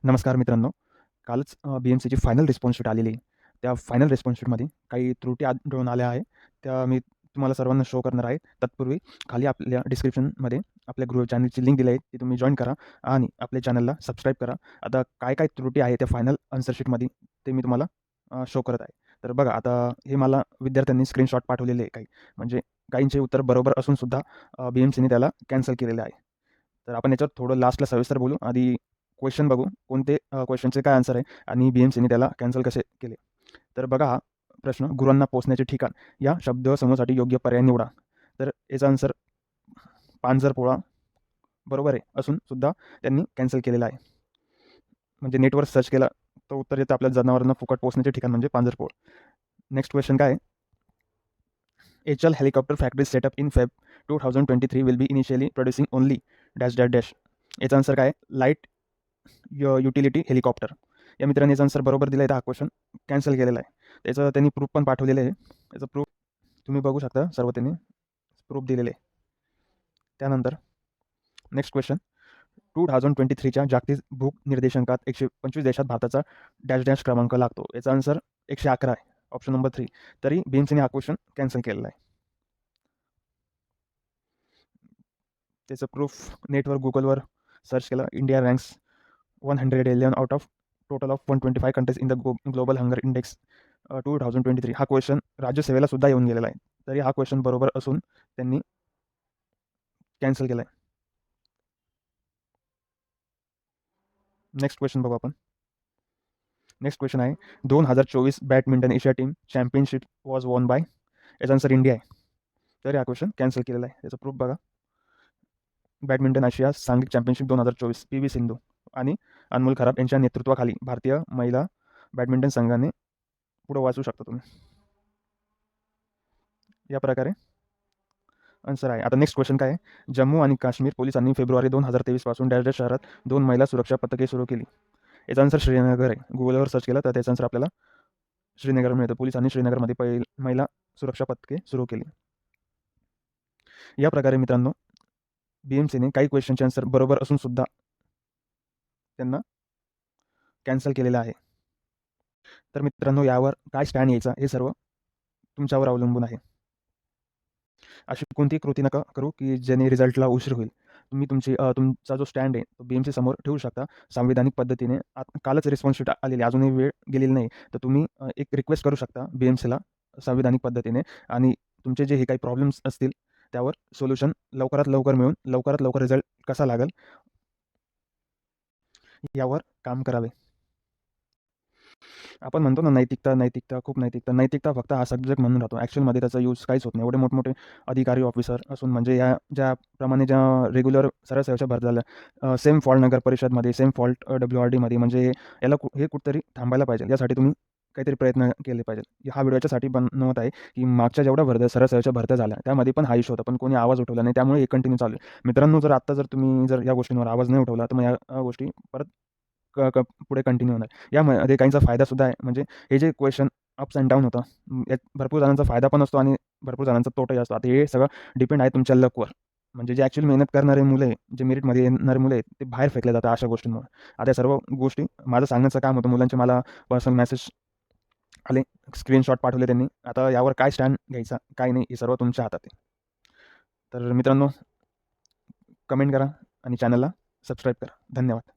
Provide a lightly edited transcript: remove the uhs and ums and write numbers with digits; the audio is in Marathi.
नमस्कार मित्रांनो. कालच BMCची फायनल रिस्पॉन्स शीट आलेली आहे. त्या फायनल रिस्पॉन्स शीटमध्ये काही त्रुटी आढळून आल्या आहे. त्या मी तुम्हाला सर्वांना शो करणार आहे. तत्पूर्वी खाली आपल्या डिस्क्रिप्शनमध्ये आपल्या गृह चॅनलची लिंक दिली आहे. ती तुम्ही जॉइन करा आणि आपल्या चॅनलला सबस्क्राईब करा. आता काय त्रुटी आहे त्या फायनल आन्सर शीटमध्ये ते मी तुम्हाला शो करत आहे. तर बघा, आता हे मला विद्यार्थ्यांनी स्क्रीनशॉट पाठवलेले आहे काही. म्हणजे काहींचे उत्तर बरोबर असून सुद्धा BMCने त्याला कॅन्सल केलेलं आहे. तर आपण याच्यावर थोडं लास्टला सविस्तर बोलू. आधी क्वेश्चन बघू, कोणते क्वेश्चनचे काय आन्सर आहे आणि BMCने त्याला कॅन्सल कसे केले. तर बघा, हा प्रश्न, गुरांना पोसण्याचे ठिकाण या शब्दसमूहासाठी योग्य पर्याय निवडा. तर याचा आन्सर पांजरपोळा बरोबर आहे असून सुद्धा त्यांनी कॅन्सल केलेला आहे. म्हणजे नेटवर सर्च केला तर उत्तर येतं आपल्या जनावरांना फुकट पोसण्याचे ठिकाण म्हणजे पांजरपोळ. नेक्स्ट क्वेश्चन काय आहे? HAL helicopter factory set up in Feb 2023 will be initially producing only dash dash dash. याचा आन्सर काय आहे? Light utility helicopter. या मित्रांनी याचा आन्सर बरोबर दिला आहे. हा क्वेश्चन कॅन्सल केलेला आहे. त्याचं त्यांनी प्रूफ पण पाठवलेलं आहे. त्याचं प्रूफ तुम्ही बघू शकता. सर्व त्यांनी प्रूफ दिलेले आहे. त्यानंतर नेक्स्ट क्वेश्चन, 2023च्या जागतिक भूक निर्देशांकात 125 देशात भारताचा डॅश डॅश क्रमांक लागतो. याचा आन्सर 111 आहे, ऑप्शन नंबर 3. तरी BMCने हा क्वेश्चन कॅन्सल केलेला आहे. त्याचं प्रूफ नेटवर गुगलवर सर्च केलं. India ranks 111 out of total of 125 countries in the global hunger index 2023. हा क्वेश्चन राज्यसेवेला सुद्धा येऊन गेलेला आहे. तरी हा क्वेश्चन बरोबर असून त्यांनी कॅन्सल केला आहे. नेक्स्ट क्वेश्चन बघू आपण. नेक्स्ट क्वेश्चन आहे, 2024 badminton Asia team championship was won by. याचा आन्सर इंडिया आहे. तरी हा क्वेश्चन कॅन्सल केलेला आहे. त्याचं प्रूफ बघा. बॅडमिंटन आशिया सांघिक चॅम्पियनशिप 2024 PV सिंधू आणि अनमोल खराब यांच्या नेतृत्वाखाली भारतीय महिला बॅडमिंटन संघाने पुढे वाचू शकता तुम्ही. या प्रकारे आन्सर आहे. आता नेक्स्ट क्वेश्चन काय आहे? जम्मू आणि काश्मीर पोलिसांनी फेब्रुवारी 2023 पासून डॅश डॅश शहरात 2 महिला सुरक्षा पथके सुरू केली. याचा आन्सर श्रीनगर आहे. गुगलवर सर्च केलं तर त्याचा आन्सर आपल्याला श्रीनगर मिळतं. पोलिसांनी श्रीनगरमध्ये महिला सुरक्षा पथके सुरू केली. या प्रकारे मित्रांनो, BMCने काही क्वेश्चनचे आन्सर बरोबर असून सुद्धा त्यांना कॅन्सल केलेलं आहे. तर मित्रांनो, यावर काय स्टँड यायचा हे सर्व तुमच्यावर अवलंबून आहे. अशी कोणतीही कृती नका करू की ज्याने रिझल्टला उशीर होईल. तुम्ही तुमचा जो स्टँड आहे तो BMC समोर ठेवू शकता संविधानिक पद्धतीने. कालच रिस्पॉन्स शीट आलेली, अजूनही वेळ गेलेली नाही. तर तुम्ही एक रिक्वेस्ट करू शकता BMCला संविधानिक पद्धतीने आणि तुमचे जे हे काही प्रॉब्लेम्स असतील त्यावर सोल्युशन लवकरात लवकर मिळून लवकरात लवकर रिझल्ट कसा लागेल यावर काम करावे. आपण म्हणतो ना, नैतिकता, नैतिकता, खूप नैतिकता. नैतिकता फक्त हा सब्जेक्ट म्हणून राहतो. ॲक्चुअलमध्ये त्याचा यूज काहीच होत नाही. एवढे मोठमोठे अधिकारी, ऑफिसर असून म्हणजे ज्याप्रमाणे ज्या रेग्युलर सरळ सेवेच्या भरती झाल्या, सेम फॉल्ट नगर परिषदमध्ये, सेम फॉल्ट WRDमध्ये, म्हणजे याला हे कुठेतरी थांबायला पाहिजे. यासाठी तुम्ही काहीतरी प्रयत्न केले पाहिजेत. हा व्हिडिओ याच्यासाठी बनवत आहे की मागच्या जेवढ्या सरळ सेवेच्या भरत्या झाल्या त्यामध्ये पण हा इश्यू होता, पण कोणी आवाज उठवला नाही. त्यामुळे हे कंटिन्यू चालू आहे. मित्रांनो, जर तुम्ही या गोष्टींवर आवाज नाही उठवला तर मग या गोष्टी परत पुढे कंटिन्यू होणार. यामध्ये काहींचा फायदासुद्धा आहे. म्हणजे हे जे क्वेश्चन अप्स अँड डाऊन होतं, यात भरपूर जणांचा फायदा पण असतो आणि भरपूर जणांचा तोटाही असतो. आता हे सगळं डिपेंड आहे तुमच्या लकवर. म्हणजे जे ॲक्चुअली मेहनत करणारे मुलं आहे, जे मेरिटमध्ये येणारे मुलं आहेत, ते बाहेर फेकले जातात अशा गोष्टींमुळे. आता या सर्व गोष्टी माझं सांगण्याचं काम होतं. मुलांचे मला पर्सनल मेसेज आले, स्क्रीनशॉट पाठवले त्यांनी. आता यावर काय स्टँड घ्यायचा, काय नाही, हे सर्व तुमच्या हातात आहे. तर मित्रांनो, कमेंट करा आणि चॅनलला सबस्क्राईब करा. धन्यवाद.